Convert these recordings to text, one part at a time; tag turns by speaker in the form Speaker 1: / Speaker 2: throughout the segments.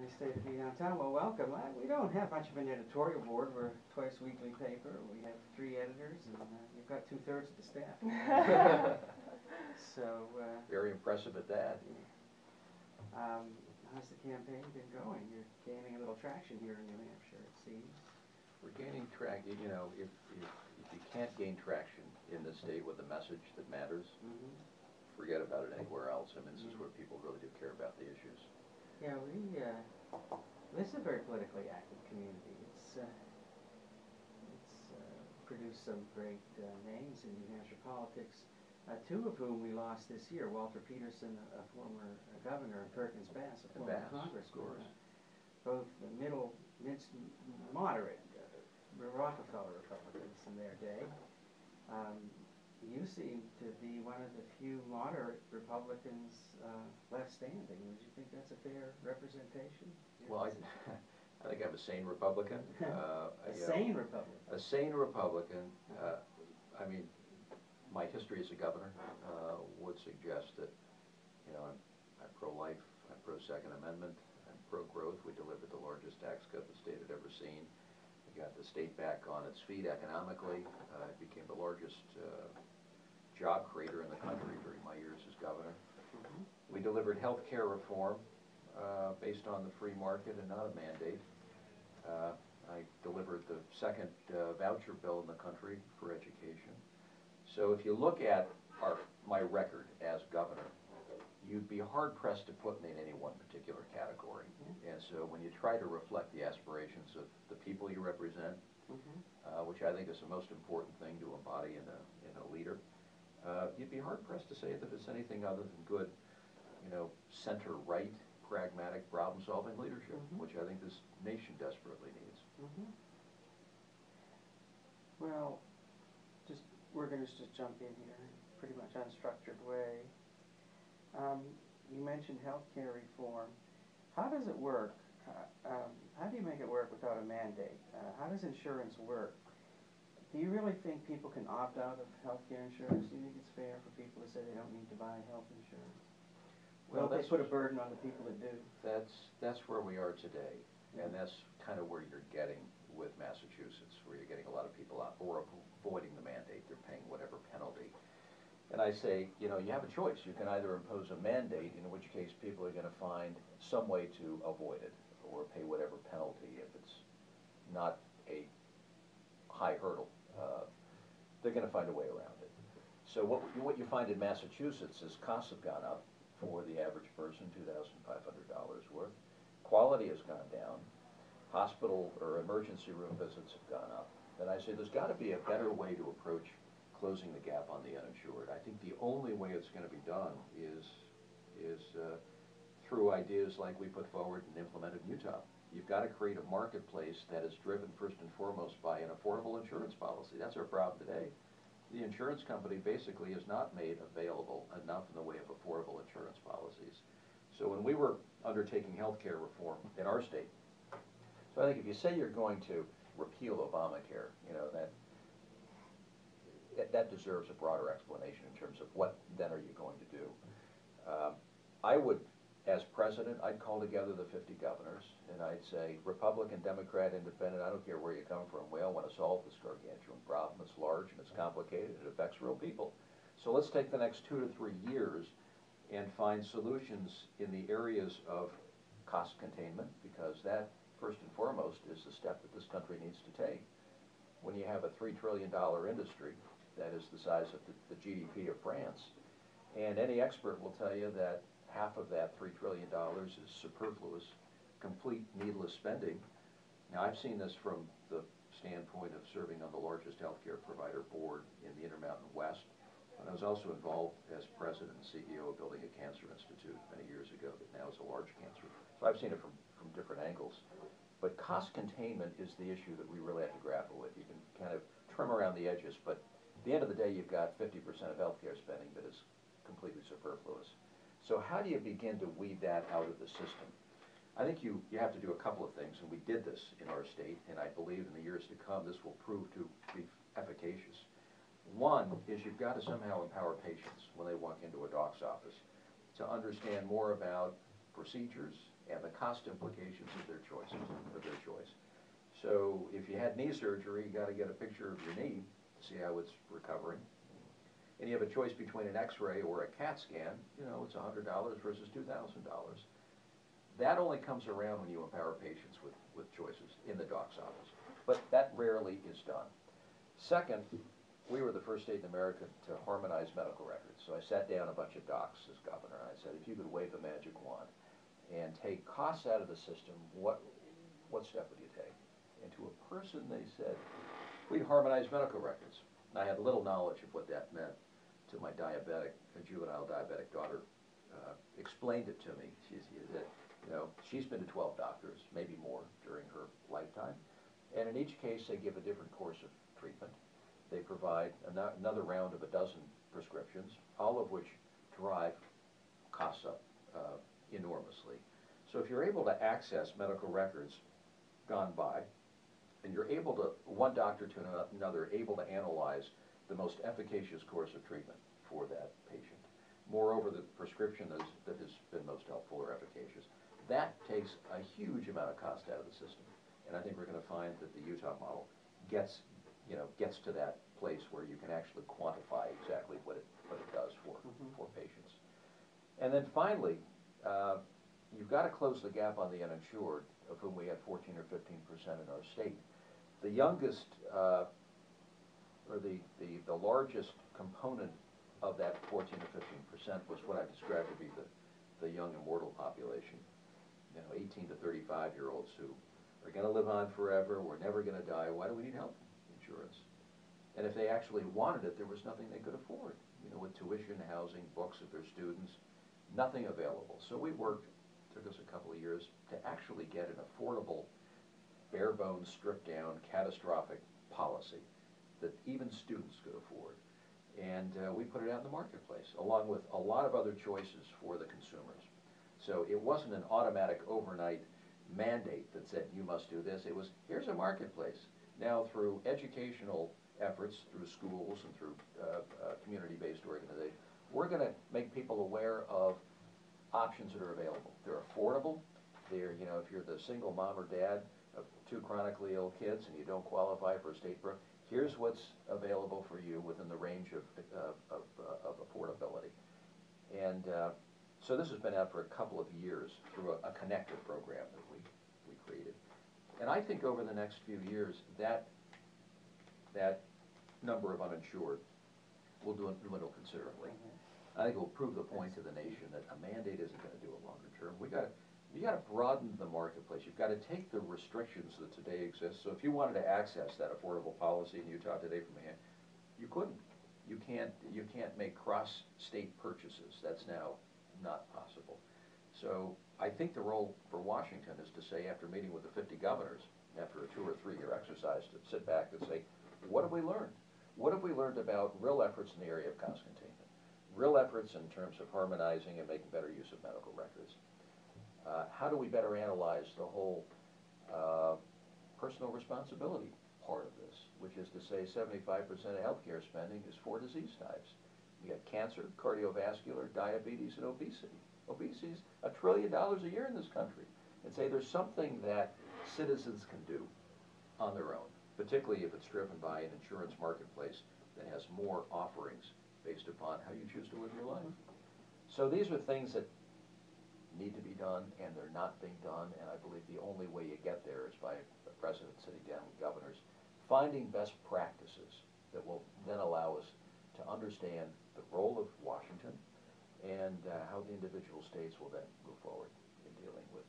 Speaker 1: Nice day to be downtown. Well, welcome. We don't have much of an editorial board. We're a twice-weekly paper. We have 3 editors, and you've got 2/3 of the staff. So
Speaker 2: very impressive at that.
Speaker 1: How's the campaign been going? You're gaining a little traction here in New Hampshire, it seems.
Speaker 2: We're gaining traction. You know, if you can't gain traction in this state with a message that matters, forget about it anywhere else. I mean, this is where people really do care about the issues.
Speaker 1: Yeah, this is a very politically active community. It's produced some great names in New Hampshire politics, 2 of whom we lost this year. Walter Peterson, a former governor, and Perkins Bass, a former congressman. Both moderate Rockefeller Republicans in their day. You seem to be one of the few moderate Republicans left standing. Would you think that's a fair representation?
Speaker 2: Well, I think I'm a sane Republican.
Speaker 1: Sane Republican?
Speaker 2: A sane Republican. I mean, my history as a governor would suggest that, you know, I'm pro-life, I'm pro-Second Amendment, I'm pro-growth. We delivered the largest tax cut the state had ever seen. We got the state back on its feet economically. It became the largest job creator in the country during my years as governor. We delivered health care reform based on the free market and not a mandate. I delivered the second voucher bill in the country for education. So if you look at my record as governor, you'd be hard-pressed to put me in any one particular category. And so when you try to reflect the aspirations of the people you represent, which I think is the most important thing to embody in a leader, you'd be hard-pressed to say that it's anything other than good, you know, center-right, pragmatic, problem-solving leadership, which I think this nation desperately needs.
Speaker 1: Well, we're going to just jump in here in a pretty much unstructured way. You mentioned health care reform. How does it work? How do you make it work without a mandate? How does insurance work? Do you really think people can opt out of health care insurance? Do you think it's fair for people to say they don't need to buy health insurance? Well, they put a burden on the people that do.
Speaker 2: That's where we are today, and that's kind of where you're getting with Massachusetts, where you're getting a lot of people out or avoiding the mandate. They're paying whatever penalty. And I say, you know, you have a choice. You can either impose a mandate, in which case people are going to find some way to avoid it or pay whatever penalty if it's not a high hurdle. They're going to find a way around it. So what you find in Massachusetts is costs have gone up for the average person, $2,500 worth. Quality has gone down. Hospital or emergency room visits have gone up. And I say there's got to be a better way to approach closing the gap on the uninsured. I think the only way it's going to be done is through ideas like we put forward and implemented in Utah. You've got to create a marketplace that is driven first and foremost by an affordable insurance policy. That's our problem today. The insurance company basically has not made available enough in the way of affordable insurance policies. So when we were undertaking health care reform in our state, so I think if you say you're going to repeal Obamacare, you know, that deserves a broader explanation in terms of what then are you going to do. I would, as president, I'd call together the 50 governors and I'd say, Republican, Democrat, Independent, I don't care where you come from, we all want to solve this gargantuan problem. It's large and it's complicated, it affects real people. So let's take the next 2 to 3 years and find solutions in the areas of cost containment, because that, first and foremost, is the step that this country needs to take. When you have a $3 trillion industry that is the size of the GDP of France, and any expert will tell you that half of that $3 trillion is superfluous, complete needless spending. Now, I've seen this from the standpoint of serving on the largest healthcare provider board in the Intermountain West, and I was also involved as president and CEO of building a cancer institute many years ago that now is a large cancer. So I've seen it from different angles. But cost containment is the issue that we really have to grapple with. You can kind of trim around the edges, but at the end of the day, you've got 50% of healthcare spending that is completely superfluous. So how do you begin to weed that out of the system? I think you have to do a couple of things, and we did this in our state, and I believe in the years to come this will prove to be efficacious. One is you've got to somehow empower patients when they walk into a doc's office to understand more about procedures, and the cost implications of their choices, of their choice. So if you had knee surgery, you got to get a picture of your knee to see how it's recovering. And you have a choice between an X-ray or a CAT scan. You know, it's $100 versus $2,000. That only comes around when you empower patients with choices in the doc's office. But that rarely is done. Second, we were the first state in America to harmonize medical records. So I sat down a bunch of docs as governor, and I said, if you could wave a magic wand and take costs out of the system, what step would you take? And to a person, they said, we'd harmonize medical records. I had little knowledge of what that meant to my juvenile diabetic daughter. Explained it to me. She said, you know, she's been to 12 doctors, maybe more, during her lifetime. And in each case, they give a different course of treatment. They provide another round of a dozen prescriptions, all of which drive costs up enormously. So if you're able to access medical records gone by, and you're able to, one doctor to another, able to analyze the most efficacious course of treatment for that patient. Moreover, the prescription that has been most helpful or efficacious. That takes a huge amount of cost out of the system. And I think we're going to find that the Utah model gets to that place where you can actually quantify exactly what it does for patients. And then finally, you've got to close the gap on the uninsured, of whom we have 14 or 15% in our state. The youngest, or the largest component of that 14 or 15% was what I described to be the young immortal population. You know, 18 to 35-year-olds who are going to live on forever. We're never going to die. Why do we need health insurance? And if they actually wanted it, there was nothing they could afford. You know, with tuition, housing, books of their students, nothing available. So we worked, took us a couple of years, to actually get an affordable, bare bones, stripped down, catastrophic policy that even students could afford. And we put it out in the marketplace, along with a lot of other choices for the consumers. So it wasn't an automatic overnight mandate that said you must do this. It was, here's a marketplace. Now through educational efforts, through schools and through community-based organizations, we're going to make people aware of options that are available. They're affordable. They're, you know, if you're the single mom or dad of 2 chronically ill kids and you don't qualify for a state program, here's what's available for you within the range of affordability. And so this has been out for a couple of years through a connector program that we created. And I think over the next few years, that number of uninsured will dwindle considerably. I think it will prove the point to the nation that a mandate isn't going to do it longer term. You got to broaden the marketplace. You've got to take the restrictions that today exist. So if you wanted to access that affordable policy in Utah today from hand, you couldn't. You can't make cross-state purchases. That's now not possible. So I think the role for Washington is to say, after meeting with the 50 governors, after a 2 or 3 year exercise, to sit back and say, what have we learned? What have we learned about real efforts in the area of cost containment? Real efforts in terms of harmonizing and making better use of medical records? How do we better analyze the whole personal responsibility part of this, which is to say 75% of healthcare spending is for disease types. You got cancer, cardiovascular, diabetes, and obesity. Obesity is $1 trillion a year in this country. And say there's something that citizens can do on their own, particularly if it's driven by an insurance marketplace that has more offerings based upon how you choose to live your life. So these are things that need to be done, and they're not being done, and I believe the only way you get there is by the president sitting down with governors, finding best practices that will then allow us to understand the role of Washington and how the individual states will then move forward in dealing with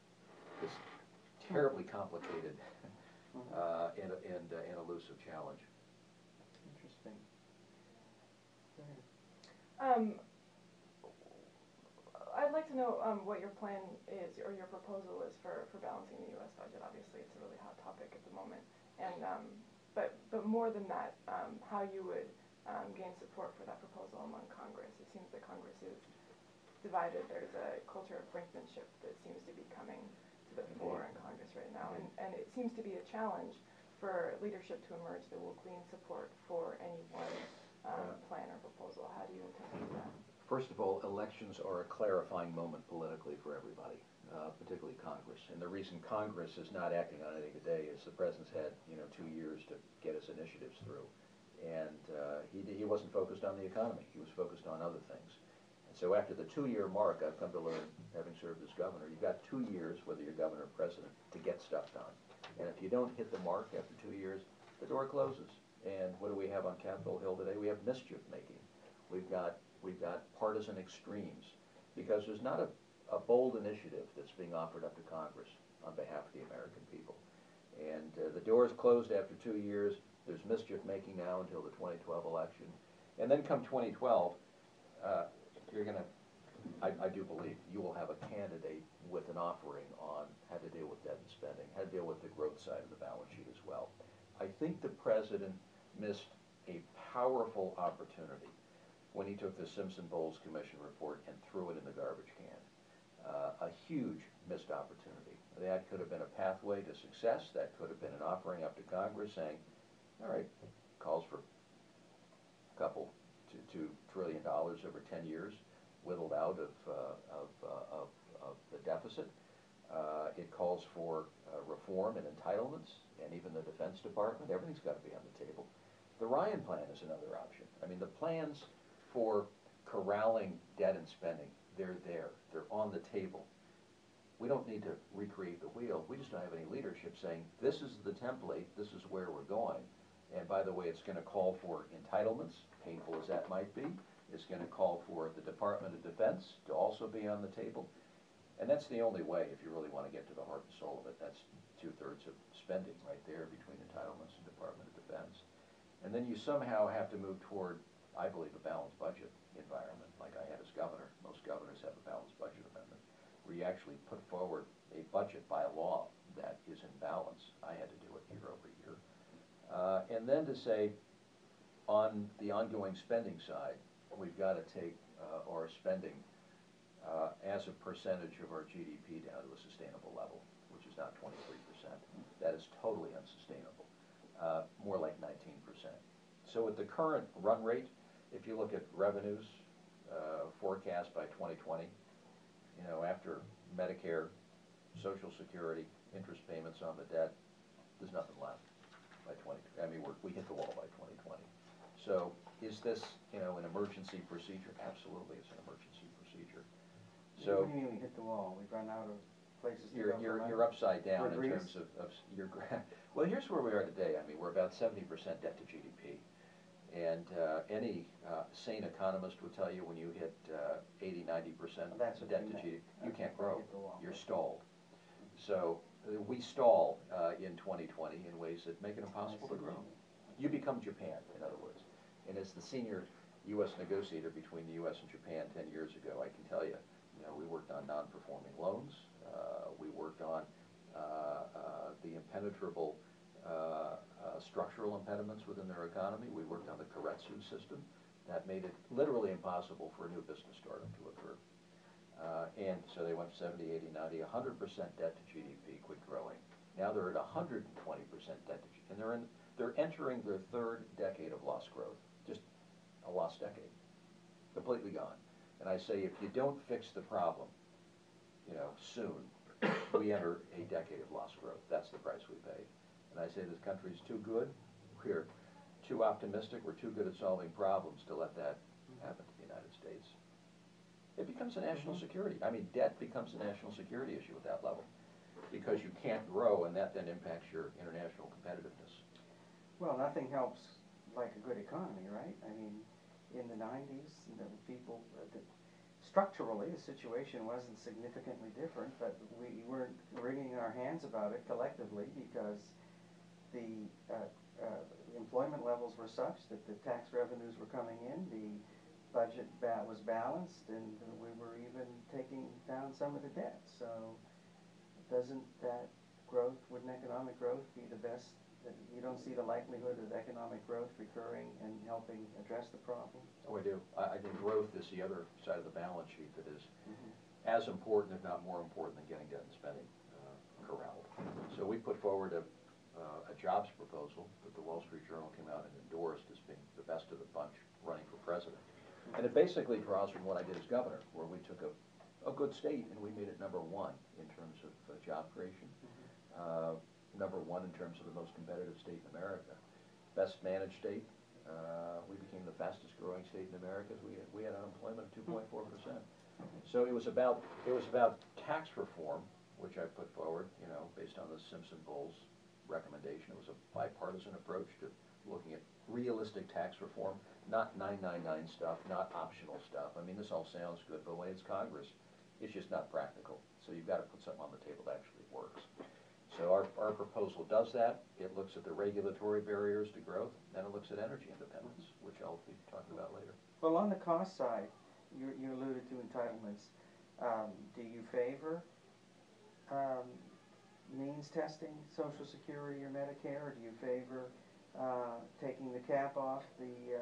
Speaker 2: this terribly complicated and elusive challenge.
Speaker 1: Interesting. Go ahead.
Speaker 3: I'd like to know what your plan is, or your proposal is for balancing the U.S. budget. Obviously, it's a really hot topic at the moment, and but more than that, how you would gain support for that proposal among Congress. It seems that Congress is divided. There's a culture of brinkmanship that seems to be coming to the fore in Congress right now, and it seems to be a challenge for leadership to emerge that will glean support for any one plan or proposal. How do you intend to do that?
Speaker 2: First of all, elections are a clarifying moment politically for everybody. particularly Congress. And the reason Congress is not acting on anything today is the president's had, 2 years to get his initiatives through. And he wasn't focused on the economy. He was focused on other things. And so after the 2-year mark, I've come to learn, having served as governor, you've got 2 years, whether you're governor or president, to get stuff done. And if you don't hit the mark after 2 years, the door closes. And what do we have on Capitol Hill today? We have mischief making. We've got partisan extremes, because there's not a bold initiative that's being offered up to Congress on behalf of the American people. And the door is closed after 2 years. There's mischief making now until the 2012 election. And then come 2012, you're going to, I do believe, you will have a candidate with an offering on how to deal with debt and spending, how to deal with the growth side of the balance sheet as well. I think the president missed a powerful opportunity when he took the Simpson-Bowles Commission report and threw it in the garbage can. A huge missed opportunity. That could have been a pathway to success. That could have been an offering up to Congress saying, all right, calls for a couple to $2 trillion over 10 years, whittled out of the deficit. It calls for reform and entitlements, and even the Defense Department. Everything's got to be on the table. The Ryan plan is another option. I mean, the plans for corralling debt and spending, they're there. They're on the table. We don't need to recreate the wheel. We just don't have any leadership saying, this is the template, this is where we're going. And by the way, it's going to call for entitlements, painful as that might be. It's going to call for the Department of Defense to also be on the table. And that's the only way, if you really want to get to the heart and soul of it. That's 2/3 of spending right there between entitlements and Department of Defense. And then you somehow have to move toward, I believe, a balanced budget environment, like I had as governor. Most governors have a balanced budget amendment, where you actually put forward a budget by law that is in balance. I had to do it year over year. And then to say, on the ongoing spending side, we've got to take our spending as a percentage of our GDP down to a sustainable level, which is now 23%. That is totally unsustainable. More like 19%. So at the current run rate, if you look at revenues forecast by 2020, after Medicare, Social Security, interest payments on the debt, there's nothing left by 20. I mean, we hit the wall by 2020. So is this, an emergency procedure? Absolutely, it's an emergency procedure. So
Speaker 1: what do you mean we hit the wall? We've run out of places to go.
Speaker 2: you're upside down in
Speaker 1: Greece?
Speaker 2: terms of your. Well, here's where we are today. I mean, we're about 70% debt to GDP. And any sane economist would tell you when you hit 80–90% debt to GDP, you can't grow. You're stalled. So we stall in 2020 in ways that make it impossible to grow. You become Japan, in other words. And as the senior U.S. negotiator between the U.S. and Japan 10 years ago, I can tell you, we worked on non-performing loans. We worked on the impenetrable structural impediments within their economy. We worked on the Keiretsu system. That made it literally impossible for a new business startup to occur. And so they went 70, 80, 90, 100% debt to GDP, quit growing. Now they're at 120% debt to GDP, and they're entering their third decade of lost growth, just a lost decade, completely gone. And I say, if you don't fix the problem, soon, we enter a decade of lost growth. That's the price we pay. And I say this country's too good, we're too optimistic, we're too good at solving problems to let that happen to the United States. It becomes a national security. I mean, debt becomes a national security issue at that level, because you can't grow, and that then impacts your international competitiveness.
Speaker 1: Well, nothing helps like a good economy, right? I mean, in the 90s, structurally, the situation wasn't significantly different, but we weren't wringing our hands about it collectively, because the employment levels were such that the tax revenues were coming in, the budget was balanced, and we were even taking down some of the debt. So doesn't that growth, wouldn't economic growth be the best? You don't see the likelihood of economic growth recurring and helping address the problem?
Speaker 2: Oh, I do. I think growth is the other side of the balance sheet that is as important, if not more important, than getting debt and spending corralled. So we put forward a jobs proposal that the Wall Street Journal came out and endorsed as being the best of the bunch running for president. And it basically draws from what I did as governor, where we took a a good state, and we made it #1 in terms of job creation. #1 in terms of the most competitive state in America. Best managed state. We became the fastest growing state in America. We had unemployment of 2.4%. So it was about tax reform, which I put forward, you know, based on the Simpson-Bowles recommendation. It was a bipartisan approach to looking at realistic tax reform, not 999 stuff, not optional stuff. I mean, this all sounds good, but when it's Congress, it's just not practical. So you've got to put something on the table that actually works. So our proposal does that. It looks at the regulatory barriers to growth, and it looks at energy independence, which I'll be talking about later.
Speaker 1: Well, on the cost side, you alluded to entitlements. Do you favor means testing Social Security or Medicare, or do you favor taking the cap off the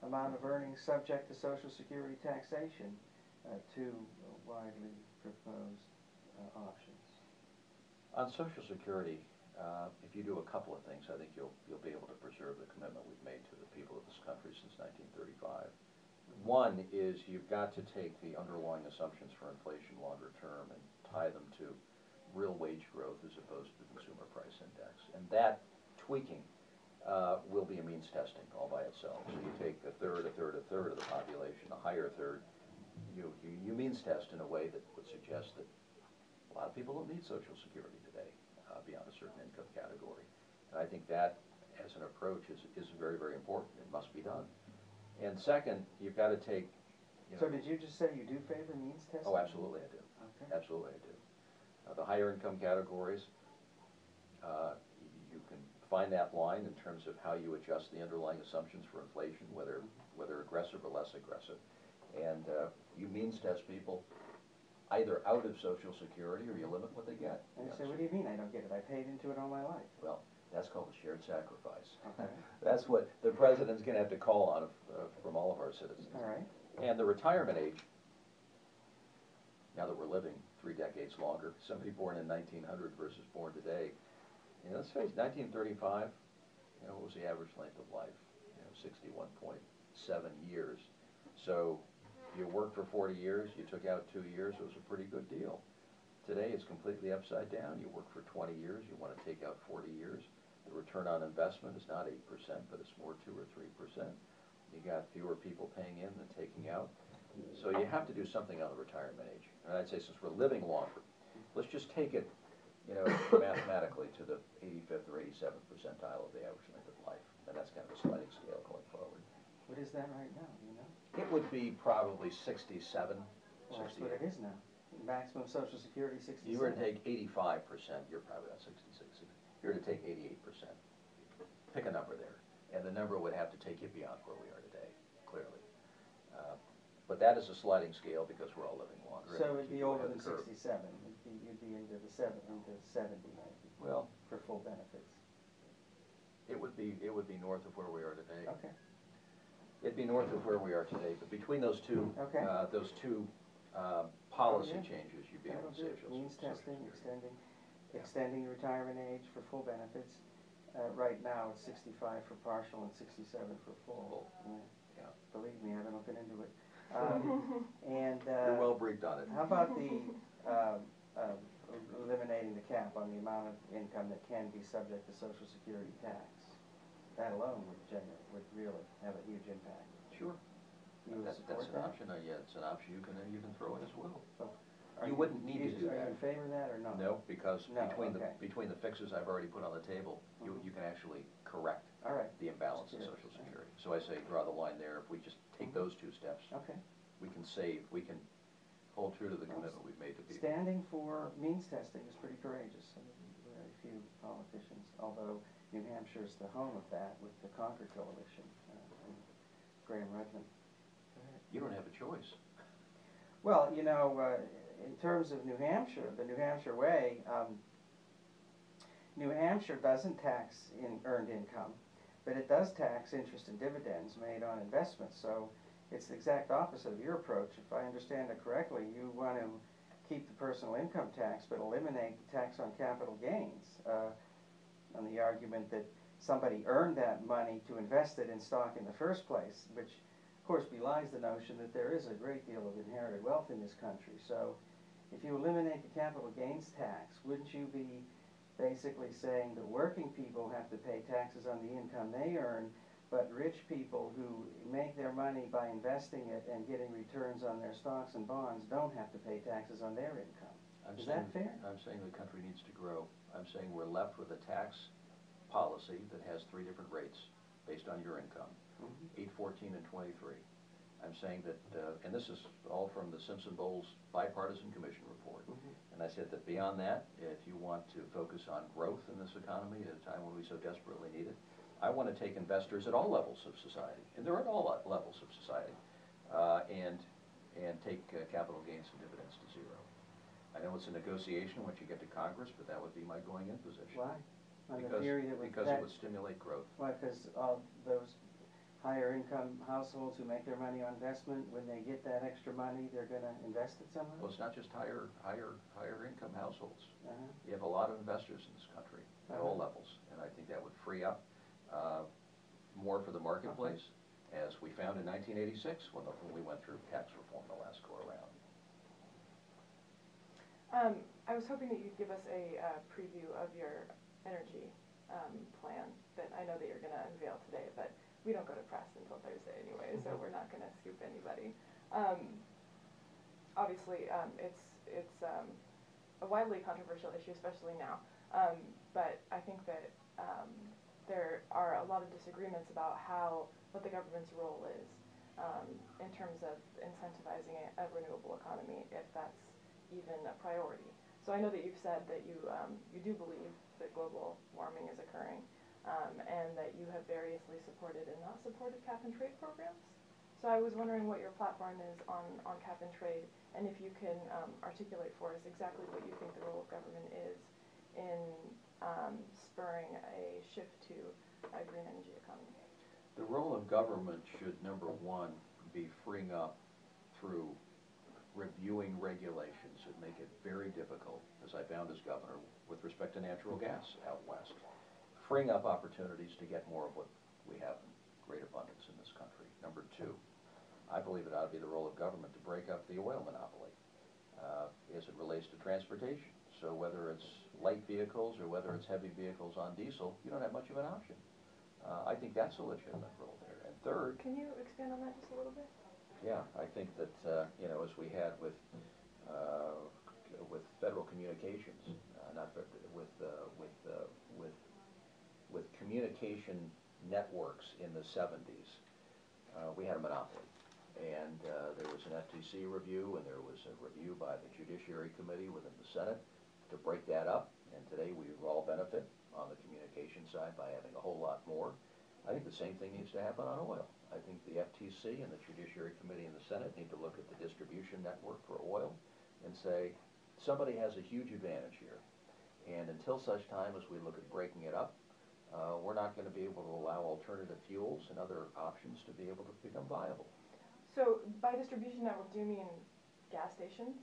Speaker 1: amount of earnings subject to Social Security taxation? Two widely proposed options.
Speaker 2: On Social Security, if you do a couple of things, I think you'll be able to preserve the commitment we've made to the people of this country since 1935. One is you've got to take the underlying assumptions for inflation longer term and tie them to real wage growth as opposed to the consumer price index. And that tweaking will be a means testing all by itself. So you take a third of the population, a higher third, you means test in a way that would suggest that a lot of people don't need Social Security today beyond a certain income category. And I think that, as an approach, is very, very important. It must be done. And second, you've got to take, you know...
Speaker 1: So did you just say you do favor means testing?
Speaker 2: Oh, absolutely I do.
Speaker 1: Okay.
Speaker 2: Absolutely I do. The higher income categories, you can find that line in terms of how you adjust the underlying assumptions for inflation, whether aggressive or less aggressive. And you means test people either out of Social Security or you limit what they get.
Speaker 1: And you say, what do you mean I don't get it? I paid into it all my life.
Speaker 2: Well, that's called a shared sacrifice.
Speaker 1: Okay.
Speaker 2: That's what the president's going to have to call on from all of our citizens.
Speaker 1: All right.
Speaker 2: And the retirement age, now that we're living 3 decades longer, somebody born in 1900 versus born today, you know, let's face it, 1935, you know, what was the average length of life? You know, 61.7 years. So you worked for 40 years, you took out 2 years, it was a pretty good deal. Today it's completely upside down. You work for 20 years, you want to take out 40 years. The return on investment is not 8%, but it's more 2 or 3%. You got fewer people paying in than taking out. So you have to do something on the retirement age. And I'd say since we're living longer, let's just take it, you know, mathematically to the 85th or 87th percentile of the average length of life. And that's kind of a sliding scale going forward.
Speaker 1: What is that right now, you know?
Speaker 2: It would be probably 67,
Speaker 1: Well, that's
Speaker 2: 68.
Speaker 1: what it is now. Maximum Social Security, 67.
Speaker 2: You were to take 85%, you're probably at 66. If you were to take 88%, pick a number there. And the number would have to take you beyond where we are today, clearly. But that is a sliding scale because we're all living longer.
Speaker 1: So it'd be older than
Speaker 2: curve.
Speaker 1: 67. You'd be into the 70 maybe.
Speaker 2: Well,
Speaker 1: for full benefits.
Speaker 2: it would be north of where we are today.
Speaker 1: Okay.
Speaker 2: It'd be north of where we are today, but between those two,
Speaker 1: Okay.
Speaker 2: Policy
Speaker 1: Oh, yeah.
Speaker 2: changes, you'd be able
Speaker 1: That'll
Speaker 2: to
Speaker 1: do
Speaker 2: save
Speaker 1: it.
Speaker 2: Social
Speaker 1: Means testing,
Speaker 2: Security.
Speaker 1: extending the retirement age for full benefits. Right now, it's 65 for partial and 67 for full. Yeah.
Speaker 2: Yeah.
Speaker 1: Believe me, I've been looking into it. And
Speaker 2: You're well briefed on it.
Speaker 1: how about the eliminating the cap on the amount of income that can be subject to Social Security tax? That alone would really have a huge impact.
Speaker 2: Sure.
Speaker 1: You would
Speaker 2: That's
Speaker 1: support
Speaker 2: an
Speaker 1: that?
Speaker 2: option. Yeah, it's an option you can throw in as well.
Speaker 1: So,
Speaker 2: You wouldn't need to do
Speaker 1: Are you
Speaker 2: that.
Speaker 1: in favor of that or not?
Speaker 2: No, because
Speaker 1: No, okay.
Speaker 2: between the fixes I've already put on the table,
Speaker 1: Mhm.
Speaker 2: you can actually correct
Speaker 1: All right.
Speaker 2: the imbalance in
Speaker 1: Security.
Speaker 2: Social Security. So I say draw the line there. If we just take those 2 steps,
Speaker 1: Okay.
Speaker 2: we can hold true to the commitment we've made to people.
Speaker 1: Standing for means testing is pretty courageous. Very few politicians, although New Hampshire is the home of that with the Concord Coalition and Graham Redmond.
Speaker 2: You don't have a choice.
Speaker 1: Well, you know, in terms of New Hampshire, the New Hampshire way, New Hampshire doesn't tax earned income, but it does tax interest and dividends made on investments. So it's the exact opposite of your approach. If I understand it correctly, you want to keep the personal income tax but eliminate the tax on capital gains on the argument that somebody earned that money to invest it in stock in the first place, which of course belies the notion that there is a great deal of inherited wealth in this country. So if you eliminate the capital gains tax, wouldn't you be basically saying that working people have to pay taxes on the income they earn, but rich people who make their money by investing it and getting returns on their stocks and bonds don't have to pay taxes on their income? Is that fair?
Speaker 2: I'm saying the country needs to grow. I'm saying we're left with a tax policy that has 3 different rates based on your income, 8, 14, and 23. I'm saying that, and this is all from the Simpson-Bowles Bipartisan Commission report, and I said that beyond that, if you want to focus on growth in this economy at a time when we so desperately need it, I want to take investors at all levels of society, and they're at all levels of society, and take capital gains and dividends to 0. I know it's a negotiation once you get to Congress, but that would be my going-in position.
Speaker 1: Why? On the
Speaker 2: Because,
Speaker 1: theory that
Speaker 2: because it would stimulate growth.
Speaker 1: Why? Because all those higher income households who make their money on investment, when they get that extra money, they're going to invest it somewhere?
Speaker 2: Well, it's not just higher income households.
Speaker 1: Uh-huh.
Speaker 2: You have a lot of investors in this country at all levels, and I think that would free up more for the marketplace, as we found in 1986 when we went through tax reform the last go around.
Speaker 3: I was hoping that you'd give us a preview of your energy plan that I know that you're going to unveil today, but we don't go to press until Thursday anyway, so we're not going to scoop anybody. Obviously, it's a widely controversial issue, especially now, but I think that there are a lot of disagreements about what the government's role is in terms of incentivizing a renewable economy, if that's even a priority. So I know that you've said that you do believe that global warming is occurring, and that you have variously supported and not supported cap-and-trade programs. So I was wondering what your platform is on cap-and-trade, and if you can articulate for us exactly what you think the role of government is in spurring a shift to a green energy economy.
Speaker 2: The role of government should, number one, be freeing up through reviewing regulations that make it very difficult, as I found as governor, with respect to natural gas out west, freeing up opportunities to get more of what we have in great abundance in this country. Number two, I believe it ought to be the role of government to break up the oil monopoly as it relates to transportation. So whether it's light vehicles or whether it's heavy vehicles on diesel, you don't have much of an option. I think that's a legitimate role there. And third,
Speaker 3: can you expand on that just a little bit?
Speaker 2: Yeah, I think that as we had with federal communications, with communication networks in the 70s, we had a monopoly, and there was an FTC review, and there was a review by the Judiciary Committee within the Senate to break that up. And today we all benefit on the communication side by having a whole lot more. I think the same thing needs to happen on oil. I think the FTC and the Judiciary Committee in the Senate need to look at the distribution network for oil and say, somebody has a huge advantage here. And until such time as we look at breaking it up, we're not going to be able to allow alternative fuels and other options to be able to become viable.
Speaker 3: So by distribution network, do you mean gas stations,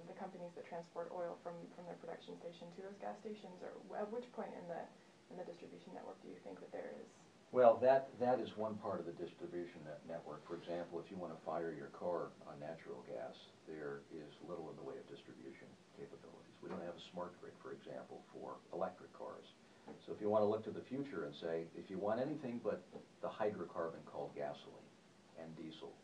Speaker 3: the companies that transport oil from their production station to those gas stations, or at which point in the distribution network do you think that there is?
Speaker 2: Well, that is one part of the distribution network. For example, if you want to fire your car on natural gas, there is little in the way of distribution capabilities. We don't have a smart grid, for example, for electric cars. So if you want to look to the future and say, if you want anything but the hydrocarbon called gasoline and diesel,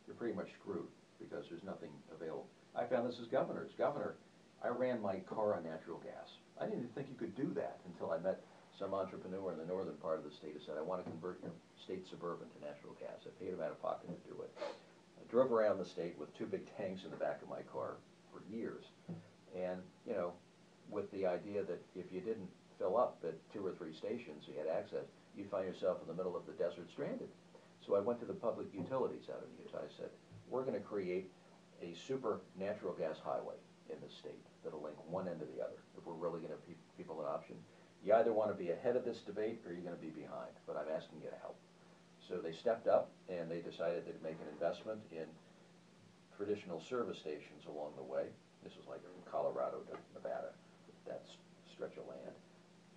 Speaker 2: you're pretty much screwed because there's nothing available. I found this as governor. As governor, I ran my car on natural gas. I didn't even think you could do that until I met some entrepreneur in the northern part of the state who said, I want to convert your state Suburban to natural gas. I paid him out of pocket to do it. I drove around the state with 2 big tanks in the back of my car for years. And, with the idea that if you didn't fill up at 2 or 3 stations, you had access, you'd find yourself in the middle of the desert stranded. So I went to the public utilities out in Utah. I said, we're going to create a super natural gas highway in the state that'll link one end to the other if we're really going to give people an option. You either want to be ahead of this debate or you're going to be behind, but I'm asking you to help. So they stepped up and they decided they'd make an investment in traditional service stations along the way. This was like from Colorado to Nevada, that stretch of land.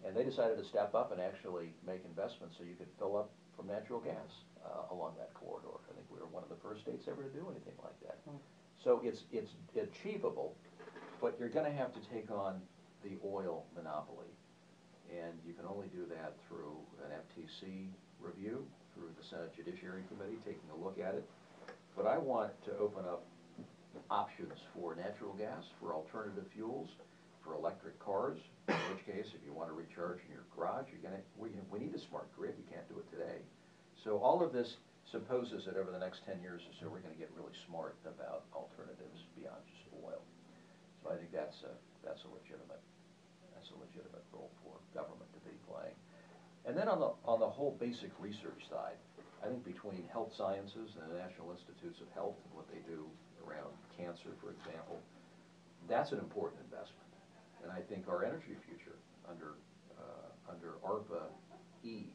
Speaker 2: And they decided to step up and actually make investments so you could fill up from natural gas along that corridor. I think we were one of the first states ever to do anything like that. So it's achievable, But you're going to have to take on the oil monopoly, and you can only do that through an FTC review, through the Senate Judiciary Committee taking a look at it. But I want to open up options for natural gas, for alternative fuels, for electric cars, in which case, if you want to recharge in your garage, we need a smart grid. You can't do it today. So all of this supposes that over the next 10 years or so, we're going to get really smart about alternatives beyond just oil. So I think that's a legitimate role for government to be playing. And then on the whole basic research side, I think between health sciences and the National Institutes of Health and what they do around cancer, for example, that's an important investment. And I think our energy future under ARPA-E,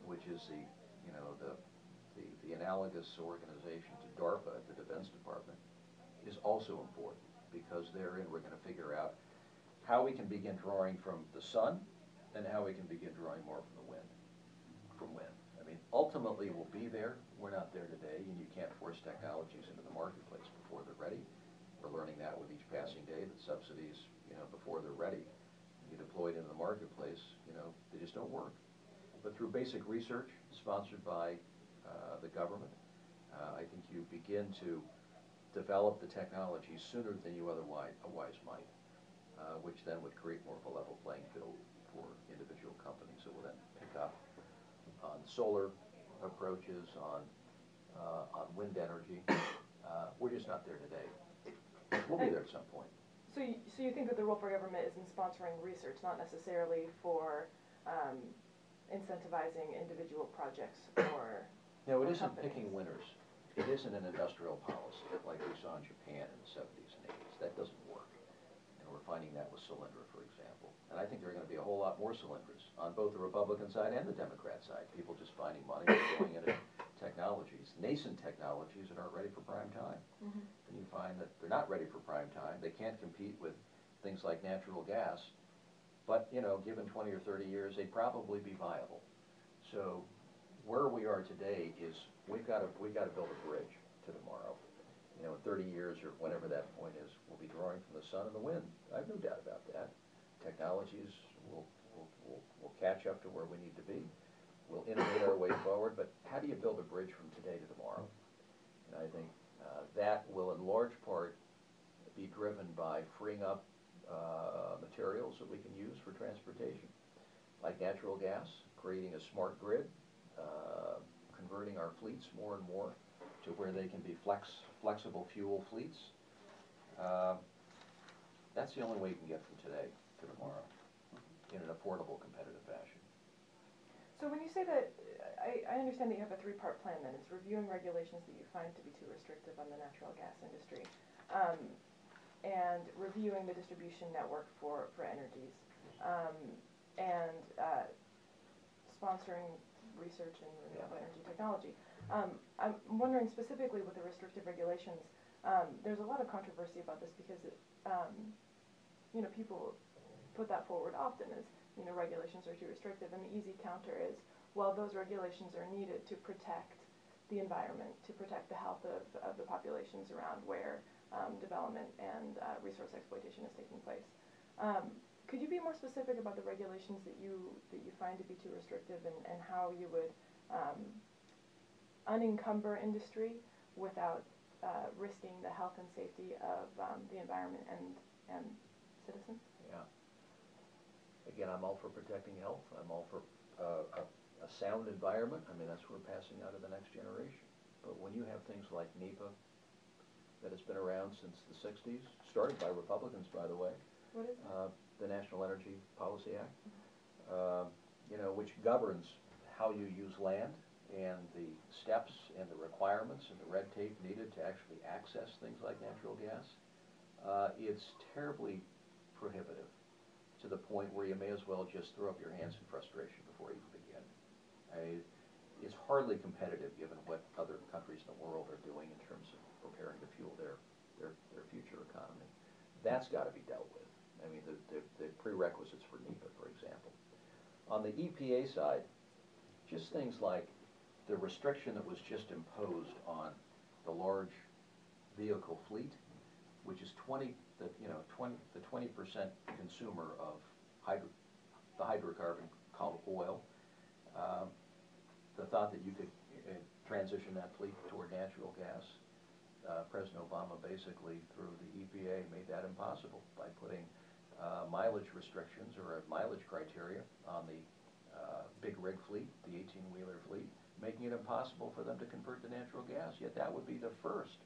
Speaker 2: which is the analogous organization to DARPA at the Defense Department, is also important, because therein we're going to figure out how we can begin drawing from the sun and how we can begin drawing more from the wind. I mean, ultimately we'll be there. We're not there today, and you can't force technologies into the marketplace before they're ready. We're learning that with each passing day, that subsidies, before they're ready, you deployed into the marketplace, they just don't work. But through basic research sponsored by the government, I think you begin to develop the technology sooner than you otherwise might, which then would create more of a level playing field for individual companies that will then pick up on solar approaches, on wind energy. We're just not there today. We'll be there at some point.
Speaker 3: So you think that the role for government is in sponsoring research, not necessarily for incentivizing individual projects or
Speaker 2: No, it isn't
Speaker 3: companies.
Speaker 2: picking winners. It isn't an industrial policy like we saw in Japan in the 70s and 80s. That doesn't work. And we're finding that with Solyndra, for example. And I think there are going to be a whole lot more Solyndras on both the Republican side and the Democrat side. People just finding money and going into technologies, nascent technologies that aren't ready for prime time.
Speaker 3: Mm-hmm.
Speaker 2: And you find that they're not ready for prime time. They can't compete with things like natural gas. But, given 20 or 30 years, they'd probably be viable. So where we are today is we've got to build a bridge to tomorrow. In 30 years or whenever that point is, we'll be drawing from the sun and the wind. I have no doubt about that. Technologies will catch up to where we need to be. We'll innovate our way forward, but how do you build a bridge from today to tomorrow? And I think that will in large part be driven by freeing up materials that we can use for transportation, like natural gas, creating a smart grid, converting our fleets more and more to where they can be flexible fuel fleets. That's the only way you can get from today to tomorrow in an affordable, competitive fashion.
Speaker 3: So when you say that, I understand that you have a three-part plan then. It's reviewing regulations that you find to be too restrictive on the natural gas industry, and reviewing the distribution network for energies, and sponsoring research in renewable energy technology. I'm wondering specifically with the restrictive regulations, there's a lot of controversy about this because people put that forward often as, regulations are too restrictive, and the easy counter is, well, those regulations are needed to protect the environment, to protect the health of the populations around where development and resource exploitation is taking place. Could you be more specific about the regulations that you find to be too restrictive, and how you would unencumber industry without risking the health and safety of the environment and citizens?
Speaker 2: Yeah. Again, I'm all for protecting health. I'm all for a sound environment. I mean, that's what we're passing out to the next generation. But when you have things like NEPA that has been around since the 60s, started by Republicans, by the way.
Speaker 3: What is it?
Speaker 2: The National Energy Policy Act, which governs how you use land and the steps and the requirements and the red tape needed to actually access things like natural gas. It's terribly prohibitive, to the point where you may as well just throw up your hands in frustration before you even begin. It's hardly competitive given what other countries in the world are doing in terms of preparing to fuel their future economy. That's got to be dealt with. I mean, the prerequisites for NEPA, for example. On the EPA side, just things like the restriction that was just imposed on the large vehicle fleet, which is 20 that, you know, the 20% consumer of the hydrocarbon called oil, the thought that you could transition that fleet toward natural gas, President Obama basically, through the EPA, made that impossible by putting mileage restrictions or a mileage criteria on the big rig fleet, the 18-wheeler fleet, making it impossible for them to convert to natural gas. Yet that would be the first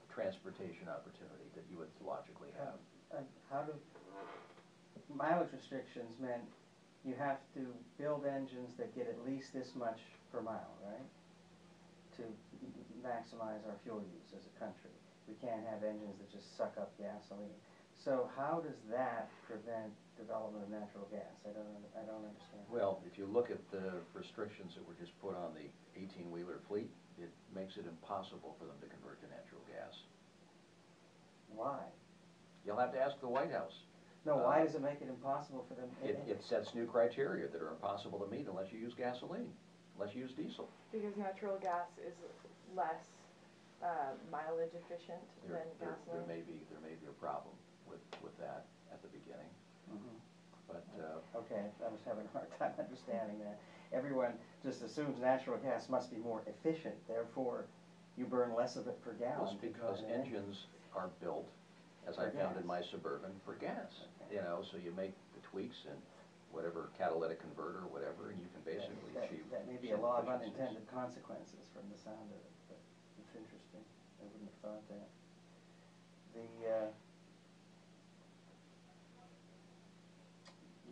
Speaker 2: transportation opportunity that you would logically have.
Speaker 1: How do mileage restrictions meant you have to build engines that get at least this much per mile, right? To maximize our fuel use as a country. We can't have engines that just suck up gasoline. So how does that prevent development of natural gas? I don't understand.
Speaker 2: Well, if you look at the restrictions that were just put on the 18-wheeler fleet, it makes it impossible for them to convert to natural gas.
Speaker 1: Why?
Speaker 2: You'll have to ask the White House.
Speaker 1: No, why does it make it impossible for them?
Speaker 2: It sets new criteria that are impossible to meet unless you use gasoline, unless you use diesel.
Speaker 3: Because natural gas is less mileage efficient than gasoline.
Speaker 2: There may be a problem with that at the beginning.
Speaker 1: Mm-hmm.
Speaker 2: But
Speaker 1: okay, I was having a hard time understanding that. Everyone just assumes natural gas must be more efficient, therefore you burn less of it per gallon.
Speaker 2: well, it's because engines are built, as I found in my Suburban, for gas.
Speaker 1: Okay.
Speaker 2: You know, so you make the tweaks in whatever catalytic converter or whatever, and you can basically achieve.
Speaker 1: That may be a lot of unintended consequences from the sound of it, but it's interesting. I wouldn't have thought that.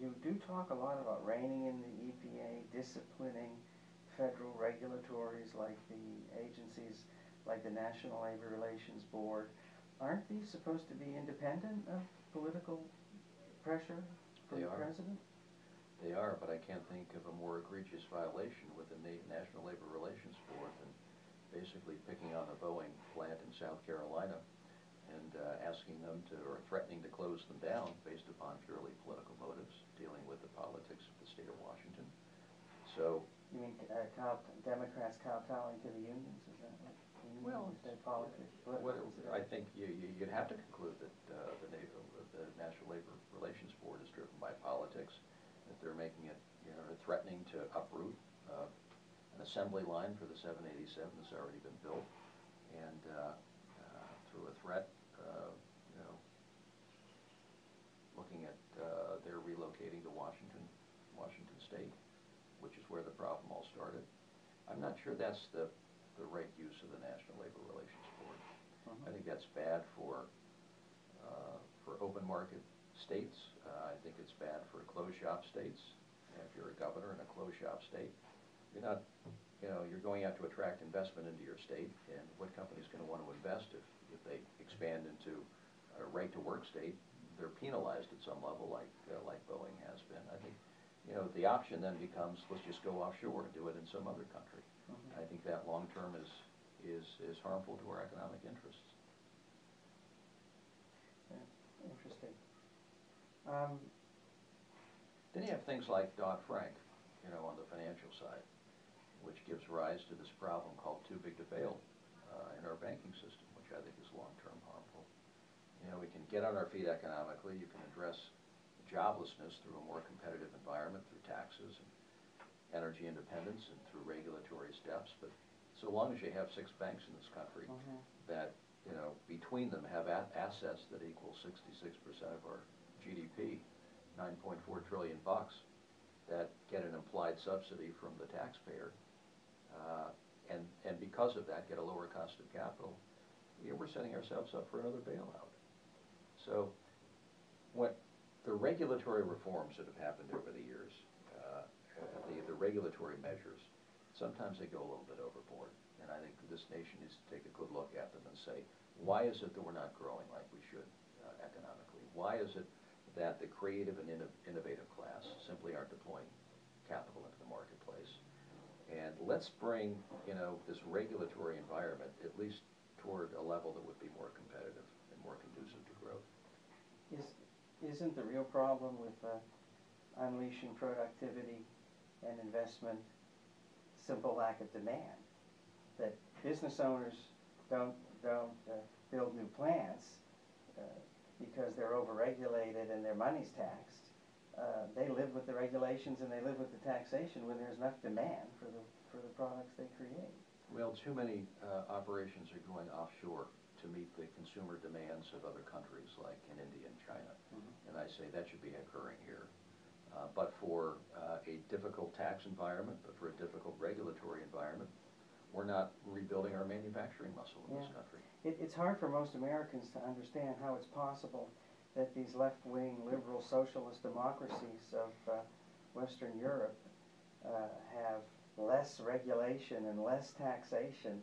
Speaker 1: You do talk a lot about reining in the EPA, disciplining federal regulatories like the agencies, like the National Labor Relations Board. Aren't these supposed to be independent of political pressure from the president?
Speaker 2: They are, but I can't think of a more egregious violation with the National Labor Relations Board than basically picking on the Boeing plant in South Carolina and asking them to, or threatening to close them down based upon purely political motives, dealing with the politics of the state of Washington. So.
Speaker 1: You mean Democrats kowtowing to the unions? Is that what you mean?
Speaker 2: Well,
Speaker 1: politics.
Speaker 2: I think you'd have to conclude that the National Labor Relations Board is driven by politics, that they're making it, you know, threatening to uproot an assembly line for the 787 that's already been built, and through a threat, you know, looking at their relocating to Washington State, which is where the problem all started. I'm not sure that's the right use of the National Labor Relations Board.
Speaker 1: Uh-huh.
Speaker 2: I think that's bad for open market states. I think it's bad for closed shop states. If you're a governor in a closed shop state, you're not, you know, you're going out to attract investment into your state, and what company's going to want to invest if they expand into a right-to-work state? They're penalized at some level, like Boeing has been. I think, you know, the option then becomes, let's just go offshore and do it in some other country. I think that long-term is harmful to our economic interests.
Speaker 1: Yeah, interesting.
Speaker 2: Then you have things like Dodd-Frank, you know, on the financial side, which gives rise to this problem called too big to fail in our banking system, which I think is long-term harmful. You know, we can get on our feet economically. You can address joblessness through a more competitive environment, through taxes and energy independence and through regulatory steps. But so long as you have 6 banks in this country that, you know, between them have assets that equal 66% of our GDP, $9.4 trillion, that get an implied subsidy from the taxpayer, and because of that get a lower cost of capital, you know, we're setting ourselves up for another bailout. So what the regulatory reforms that have happened over the years, the regulatory measures, sometimes they go a little bit overboard. And I think this nation needs to take a good look at them and say, why is it that we're not growing like we should economically? Why is it that the creative and innovative class simply aren't deploying capital into the marketplace? And let's bring, you know, this regulatory environment at least toward a level that would be more competitive and more conducive to growth.
Speaker 1: Isn't the real problem with unleashing productivity and investment simple lack of demand? That business owners don't build new plants, because they're overregulated and their money's taxed. They live with the regulations and they live with the taxation when there's enough demand for the products they create.
Speaker 2: Well, too many operations are going offshore to meet the consumer demands of other countries like in India and China. And I say that should be occurring here. But for a difficult tax environment, but for a difficult regulatory environment, we're not rebuilding our manufacturing muscle in this country.
Speaker 1: It's hard for most Americans to understand how it's possible that these left-wing liberal socialist democracies of Western Europe have less regulation and less taxation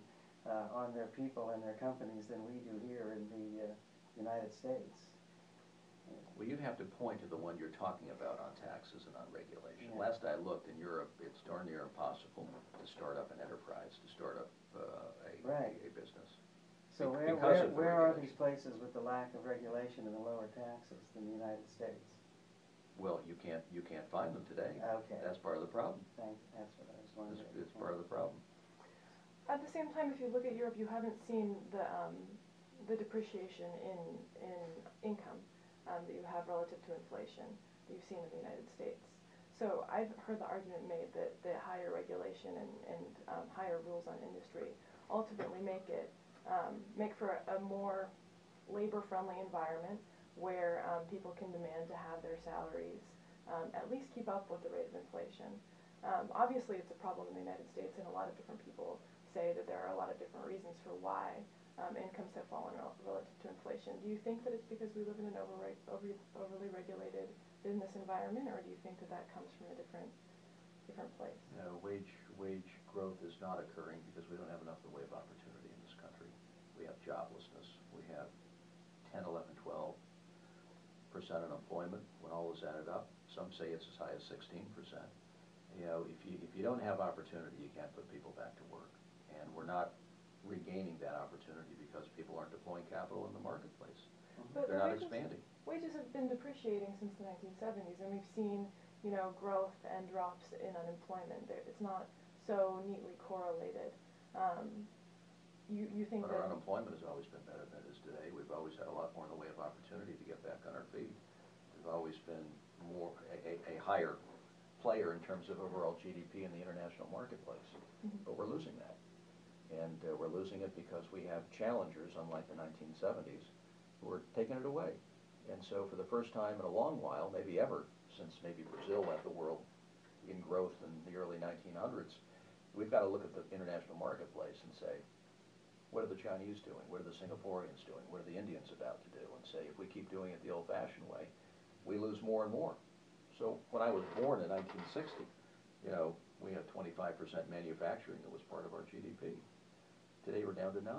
Speaker 1: on their people and their companies than we do here in the United States.
Speaker 2: Well, you'd have to point to the one you're talking about on taxes and on regulation.
Speaker 1: Yeah.
Speaker 2: Last I looked, in Europe, it's darn near impossible to start up an enterprise, to start up a business.
Speaker 1: So where are these places with the lack of regulation and the lower taxes than the United States?
Speaker 2: Well, you can't find them today.
Speaker 1: Okay.
Speaker 2: That's part of the problem.
Speaker 1: That's what I was wondering.
Speaker 2: It's part of the problem.
Speaker 3: At the same time, if you look at Europe, you haven't seen the depreciation in income that you have relative to inflation that you've seen in the United States. So I've heard the argument made that the higher regulation and higher rules on industry ultimately make for a more labor-friendly environment where people can demand to have their salaries at least keep up with the rate of inflation. Obviously, it's a problem in the United States, and a lot of different people say that there are a lot of different reasons for why incomes have fallen relative to inflation. Do you think that it's because we live in an overly regulated business environment, or do you think that that comes from a different place?
Speaker 2: No, wage growth is not occurring because we don't have enough in the way of opportunity in this country. We have joblessness. We have 10, 11, 12% unemployment when all is added up. Some say it's as high as 16%. You know, if you don't have opportunity, you can't put people back to work. And we're not regaining that opportunity because people aren't deploying capital in the marketplace.
Speaker 3: But
Speaker 2: they're not expanding.
Speaker 3: Wages have been depreciating since the 1970s, and we've seen, you know, growth and drops in unemployment. It's not so neatly correlated. You think
Speaker 2: but
Speaker 3: that
Speaker 2: our unemployment has always been better than it is today. We've always had a lot more in the way of opportunity to get back on our feet. We've always been a higher player in terms of overall GDP in the international marketplace. But we're losing that. And we're losing it because we have challengers, unlike the 1970s, who are taking it away. And so for the first time in a long while, maybe ever, since maybe Brazil led the world in growth in the early 1900s, we've got to look at the international marketplace and say, what are the Chinese doing? What are the Singaporeans doing? What are the Indians about to do? And say, if we keep doing it the old-fashioned way, we lose more and more. So when I was born in 1960, you know, we had 25% manufacturing that was part of our GDP. Today we're down to 9.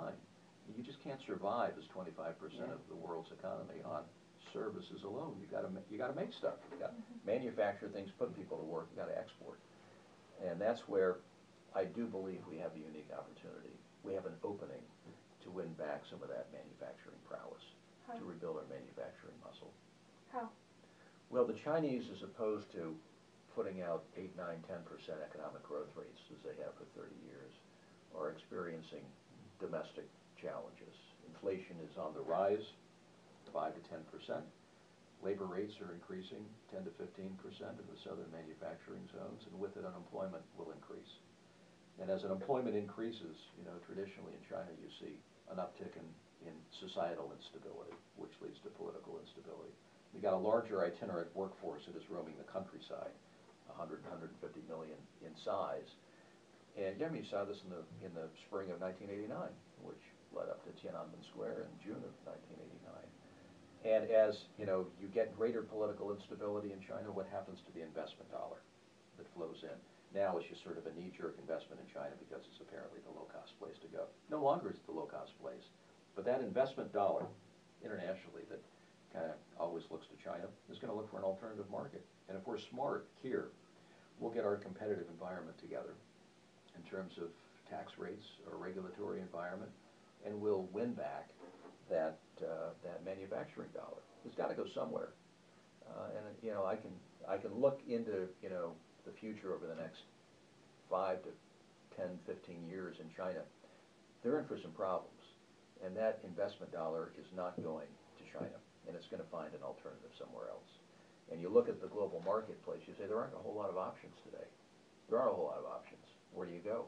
Speaker 2: You just can't survive as 25% of the world's economy on services alone. You got to make stuff. You got to manufacture things, put people to work. You got to export, and that's where I do believe we have a unique opportunity. We have an opening to win back some of that manufacturing prowess, to rebuild our manufacturing muscle.
Speaker 3: How?
Speaker 2: Well, the Chinese, as opposed to putting out 8, 9, 10% economic growth rates as they have for 30 years, are experiencing domestic challenges. Inflation is on the rise, 5 to 10%. Labor rates are increasing 10 to 15% in the southern manufacturing zones, and with it, unemployment will increase. And as unemployment increases, you know, traditionally in China you see an uptick in societal instability, which leads to political instability. You've got a larger itinerant workforce that is roaming the countryside, 100, 150 million in size. And you saw this in the spring of 1989, which led up to Tiananmen Square in June of 1989. And as you know, you get greater political instability in China, what happens to the investment dollar that flows in? Now it's just sort of a knee-jerk investment in China because it's apparently the low-cost place to go. No longer is it the low-cost place, but that investment dollar internationally that kind of always looks to China is going to look for an alternative market. And if we're smart here, we'll get our competitive environment together in terms of tax rates or regulatory environment, and we'll win back that manufacturing dollar. It's got to go somewhere. And you know, I can look into, you know, the future over the next 5 to 10, 15 years in China. They're in for some problems, and that investment dollar is not going to China, and it's going to find an alternative somewhere else. And you look at the global marketplace, you say there aren't a whole lot of options today. There aren't a whole lot of options. Where do you go?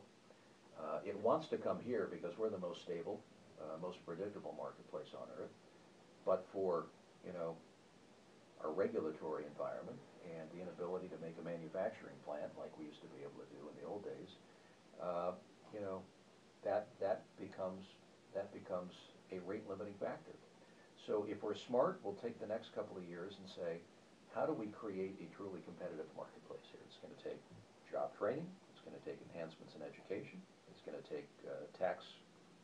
Speaker 2: It wants to come here because we're the most stable, most predictable marketplace on earth. But for, you know, our regulatory environment and the inability to make a manufacturing plant like we used to be able to do in the old days, you know, that becomes a rate limiting factor. So if we're smart, we'll take the next couple of years and say, how do we create a truly competitive marketplace here? It's going to take job training. It's going to take enhancements in education. It's going to take tax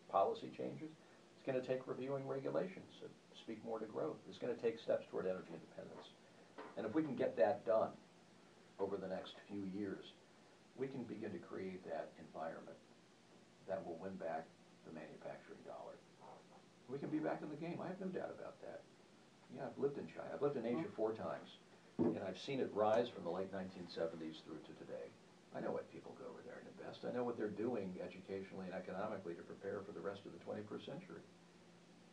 Speaker 2: policy changes. It's going to take reviewing regulations that speak more to growth. It's going to take steps toward energy independence. And if we can get that done over the next few years, we can begin to create that environment that will win back the manufacturing dollar. We can be back in the game. I have no doubt about that. Yeah, I've lived in China. I've lived in Asia 4 times, and I've seen it rise from the late 1970s through to today. I know why people go over there and invest. I know what they're doing educationally and economically to prepare for the rest of the 21st century.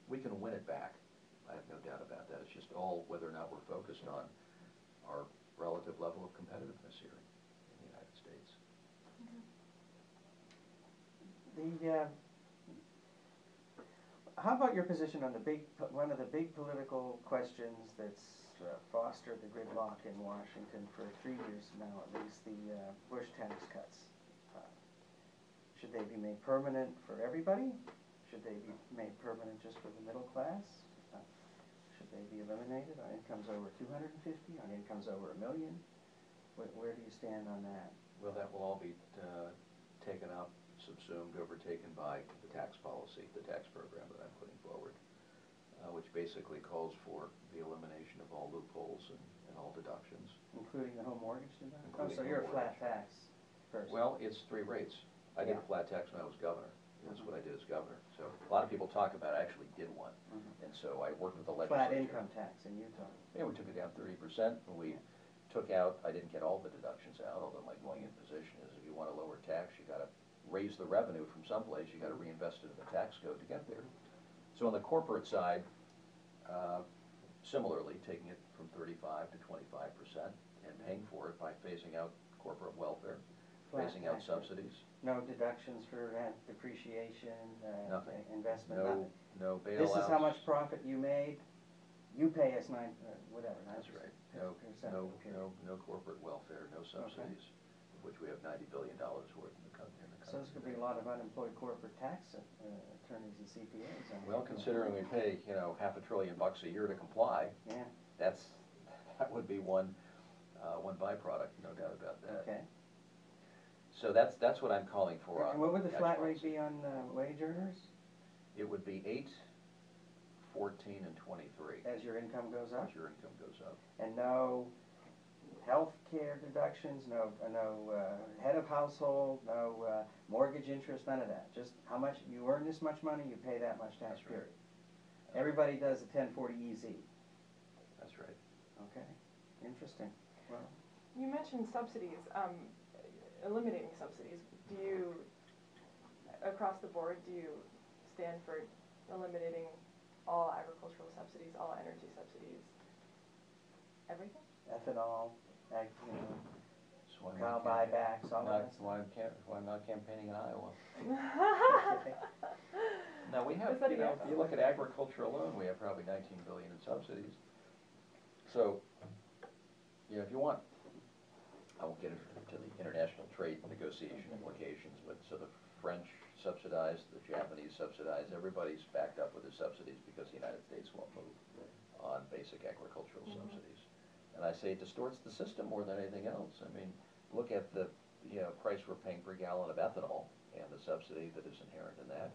Speaker 2: We can win it back. I have no doubt about that. It's just all whether or not we're focused on our relative level of competitiveness here in the United States.
Speaker 1: How about your position on one of the big political questions that's fostered the gridlock in Washington for 3 years now, at least, the Bush tax cuts? Should they be made permanent for everybody? Should they be made permanent just for the middle class? Should they be eliminated on incomes over 250, on incomes over $1 million? Where do you stand on that?
Speaker 2: Well, that will all be taken up, subsumed, overtaken by the tax policy, the tax program that I'm putting forward, which basically calls for the elimination of all loopholes and all deductions.
Speaker 1: Including the home mortgage deduction? Oh,
Speaker 2: Including
Speaker 1: so
Speaker 2: home
Speaker 1: you're a flat
Speaker 2: mortgage.
Speaker 1: tax person.
Speaker 2: Well, it's 3 rates. I did a flat tax when I was governor. That's what I did as governor. So a lot of people talk about I actually did one. And so I worked with the legislature.
Speaker 1: Flat income tax in Utah.
Speaker 2: Yeah, we took it down 30%, and we took out, I didn't get all the deductions out, although my going in position is if you want a lower tax, you gotta raise the revenue from someplace, you gotta reinvest it in the tax code to get there. So on the corporate side, similarly, taking it from 35 to 25% and paying for it by phasing out corporate welfare, phasing out subsidies.
Speaker 1: No deductions for depreciation,
Speaker 2: Nothing.
Speaker 1: investment,
Speaker 2: No,
Speaker 1: nothing.
Speaker 2: no bailouts.
Speaker 1: This is how much profit you made, you pay us whatever.
Speaker 2: That's right. No corporate welfare, no subsidies, of which we have $90 billion worth in the country.
Speaker 1: So there's going to be a lot of unemployed corporate tax attorneys and CPAs.
Speaker 2: Well, considering we pay, $500 billion a year to comply,
Speaker 1: yeah,
Speaker 2: that would be one byproduct, no doubt about that.
Speaker 1: Okay.
Speaker 2: So that's what I'm calling for.
Speaker 1: And what would the
Speaker 2: tax
Speaker 1: flat
Speaker 2: policy.
Speaker 1: rate be on wage earners?
Speaker 2: It would be 8, 14, and 23.
Speaker 1: As your income goes up?
Speaker 2: As your income goes up.
Speaker 1: And no health care deductions, no head of household, no mortgage interest, none of that. Just how much you earn this much money, you pay that much tax,
Speaker 2: That's
Speaker 1: period.
Speaker 2: Right.
Speaker 1: Everybody does a 1040 EZ.
Speaker 2: That's right.
Speaker 1: Okay, interesting. Well,
Speaker 3: You mentioned subsidies, eliminating subsidies. Do you, across the board, do you stand for eliminating all agricultural subsidies, all energy subsidies, everything?
Speaker 1: ethanol,
Speaker 2: That's why
Speaker 1: cow buybacks, all that
Speaker 2: That's why I'm not campaigning in Iowa.
Speaker 1: Okay.
Speaker 2: Now, we have,
Speaker 3: Is that a
Speaker 2: if
Speaker 3: yes?
Speaker 2: you look at agriculture alone, we have probably $19 billion in subsidies. So, if you want, I won't get into the international trade negotiation implications, but so the French subsidize, the Japanese subsidize, everybody's backed up with the subsidies because the United States won't move on basic agricultural subsidies. And I say it distorts the system more than anything else. I mean, look at the price we're paying per gallon of ethanol and the subsidy that is inherent in that.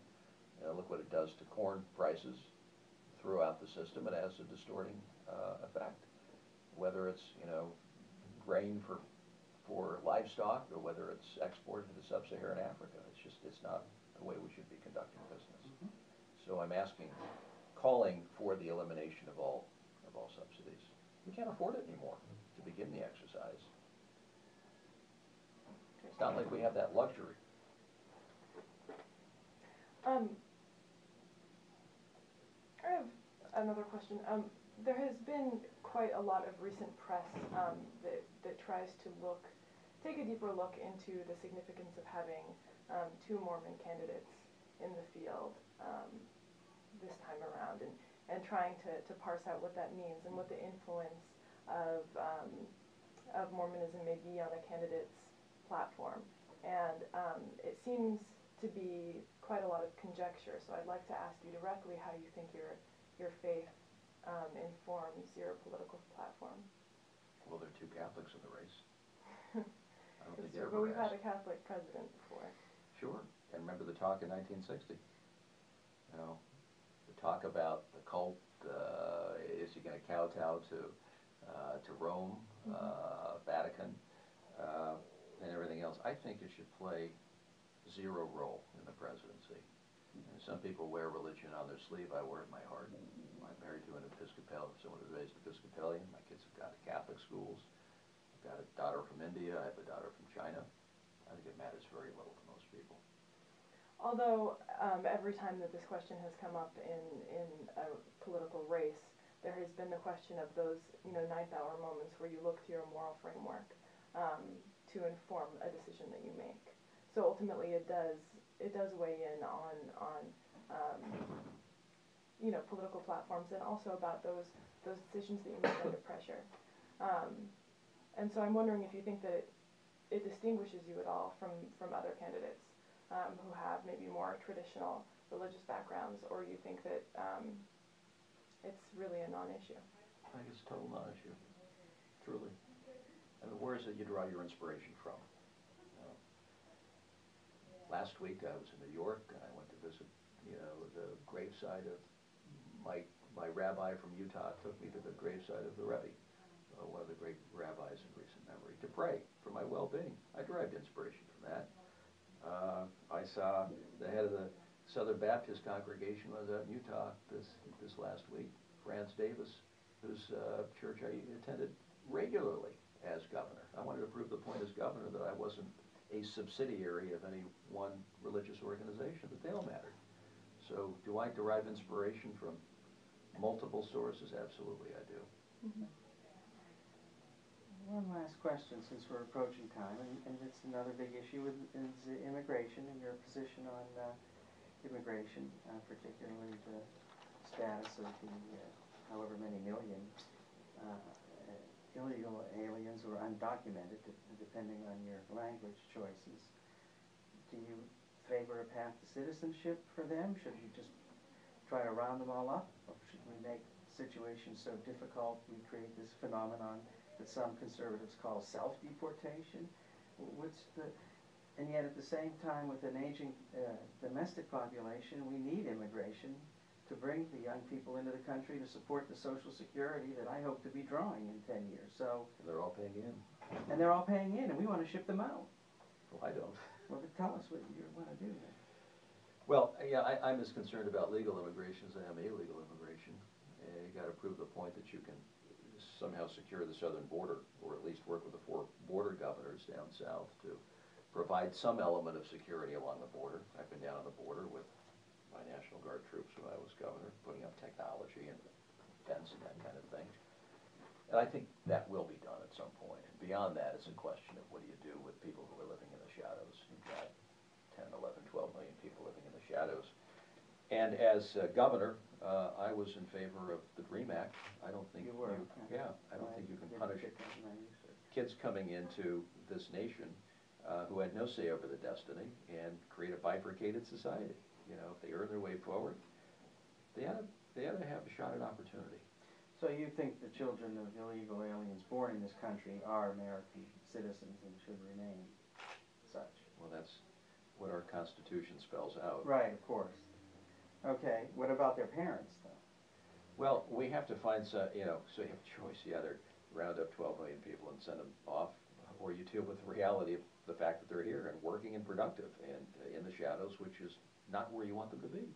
Speaker 2: Look what it does to corn prices throughout the system. It has a distorting effect. Whether it's grain for livestock or whether it's exported to sub-Saharan Africa, it's not the way we should be conducting business. So I'm calling for the elimination of all subsidies. We can't afford it anymore to begin the exercise. It's not like we have that luxury.
Speaker 3: I have another question. There has been quite a lot of recent press that tries to take a deeper look into the significance of having two Mormon candidates in the field this time around, and trying to parse out what that means and what the influence of Mormonism may be on a candidate's platform. And it seems to be quite a lot of conjecture, so I'd like to ask you directly how you think your faith informs your political platform.
Speaker 2: Well, there are two Catholics in the race. I don't think
Speaker 3: But we've had a Catholic president before.
Speaker 2: Sure, and remember the talk in 1960? You know, the talk about the cult, is he going to kowtow to Rome, Vatican, and everything else. I think it should play zero role in the presidency. And some people wear religion on their sleeve. I wear it in my heart. I'm married to an Episcopalian, someone who was raised Episcopalian. My kids have gone to Catholic schools. I've got a daughter from India. I have a daughter from China. I think it matters very little to most people.
Speaker 3: Although every time that this question has come up in a political race, there has been the question of those, ninth hour moments where you look to your moral framework to inform a decision that you make. So ultimately, it does weigh in on political platforms, and also about those decisions that you make under pressure. And so I'm wondering if you think that it distinguishes you at all from other candidates who have maybe more traditional religious backgrounds, or you think that it's really a non-issue.
Speaker 2: I think it's a total non-issue, truly. I mean, where is it you draw your inspiration from? Last week I was in New York, and I went to visit, the graveside of my rabbi from Utah. Took me to the graveside of the Rebbe, one of the great rabbis in recent memory, to pray for my well-being. I derived inspiration from that. I saw the head of the Southern Baptist congregation when I was out in Utah this last week, Franz Davis, whose church I attended regularly as governor. I wanted to prove the point as governor that I wasn't a subsidiary of any one religious organization, that they all mattered. So do I derive inspiration from multiple sources? Absolutely I do.
Speaker 3: Mm-hmm.
Speaker 1: One last question, since we're approaching time, and it's another big issue is immigration and your position on immigration, particularly the status of the however many million illegal aliens or undocumented, depending on your language choices. Do you favor a path to citizenship for them? Should we just try to round them all up? Or should we make situations so difficult we create this phenomenon that some conservatives call self-deportation? And yet at the same time, with an aging domestic population, we need immigration to bring the young people into the country to support the Social Security that I hope to be drawing in 10 years. So
Speaker 2: They're all paying in.
Speaker 1: And they're all paying in, and we want to ship them out.
Speaker 2: Well, I don't.
Speaker 1: Well, then tell us what you want to do then.
Speaker 2: Well, yeah, I'm as concerned about legal immigration as I am illegal immigration. You got to prove the point that you can somehow secure the southern border, or at least work with the 4 border governors down south to provide some element of security along the border. I've been down on the border with my National Guard troops when I was governor, putting up technology and fence and that kind of thing. And I think that will be done at some point. And beyond that, it's a question of what do you do with people who are living in the shadows. You've got 10, 11, 12 million people living in the shadows. And as governor, I was in favor of the DREAM Act. I don't think
Speaker 1: you were.
Speaker 2: I don't think you can punish kids coming into this nation who had no say over the destiny and create a bifurcated society. If they earn their way forward, they ought to have a shot at opportunity.
Speaker 1: So you think the children of illegal aliens born in this country are American citizens and should remain such?
Speaker 2: Well, that's what our Constitution spells out.
Speaker 1: Right, of course. Okay, what about their parents, though?
Speaker 2: Well, we have to find some, so you have a choice. You either round up 12 million people and send them off, or you deal with the reality of the fact that they're here and working and productive and in the shadows, which is not where you want them to be.